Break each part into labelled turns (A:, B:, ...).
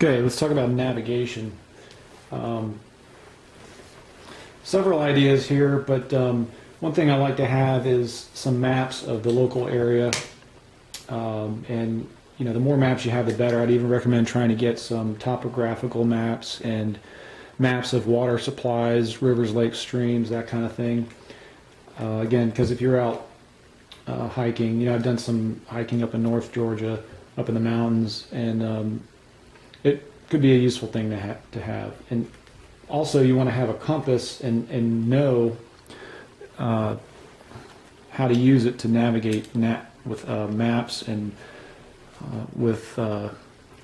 A: Okay, let's talk about navigation. Um, Several ideas here, but one thing I like to have is some maps of the local area. And the more maps you have, the better. I'd even recommend trying to get some topographical maps and maps of water supplies, rivers, lakes, streams, that kind of thing. Again, because if you're out hiking, I've done some hiking up in North Georgia, up in the mountains, and it could be a useful thing to have. And also, you want to have a compass and know how to use it to navigate with maps and with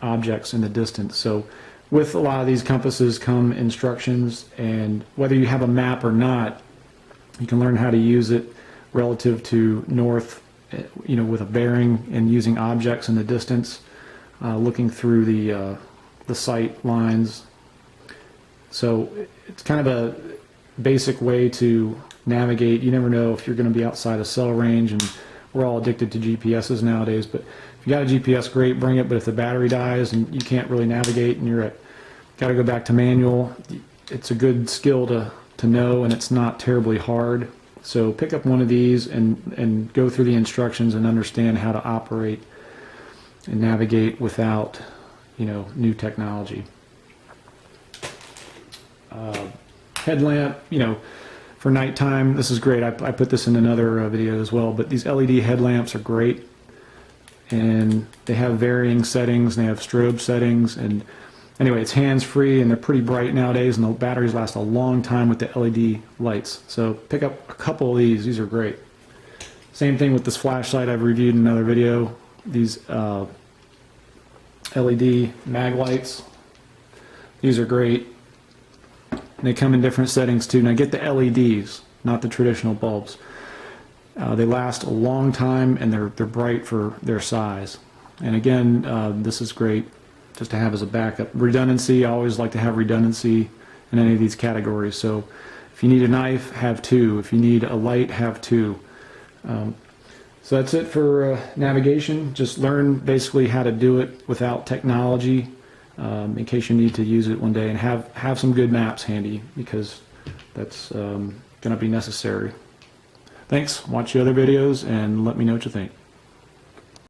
A: objects in the distance. So with a lot of these compasses come instructions, and whether you have a map or not, you can learn how to use it relative to north, with a bearing and using objects in the distance, looking through the sight lines. So it's kind of a basic way to navigate. You never know if you're going to be outside a cell range, and we're all addicted to GPSs nowadays. But if you got a GPS, great, bring it. But if the battery dies and you can't really navigate and got to go back to manual, it's a good skill to know, and it's not terribly hard. So pick up one of these and go through the instructions and understand how to operate and navigate without new technology. Headlamp, for nighttime, this is great. I put this in another video as well, but these LED headlamps are great, and they have varying settings, and they have strobe settings, and anyway, it's hands-free, and they're pretty bright nowadays, and the batteries last a long time with the LED lights. So pick up a couple of these are great. Same thing with this flashlight I've reviewed in another video. These LED maglites, these are great. They come in different settings too. Now get the LEDs, not the traditional bulbs. They last a long time, and they're bright for their size. And again, this is great just to have as a backup. Redundancy, I always like to have redundancy in any of these categories. So if you need a knife, have two. If you need a light, have two. So that's it for navigation. Just learn basically how to do it without technology, in case you need to use it one day, and have some good maps handy, because that's going to be necessary. Thanks. Watch the other videos and let me know what you think.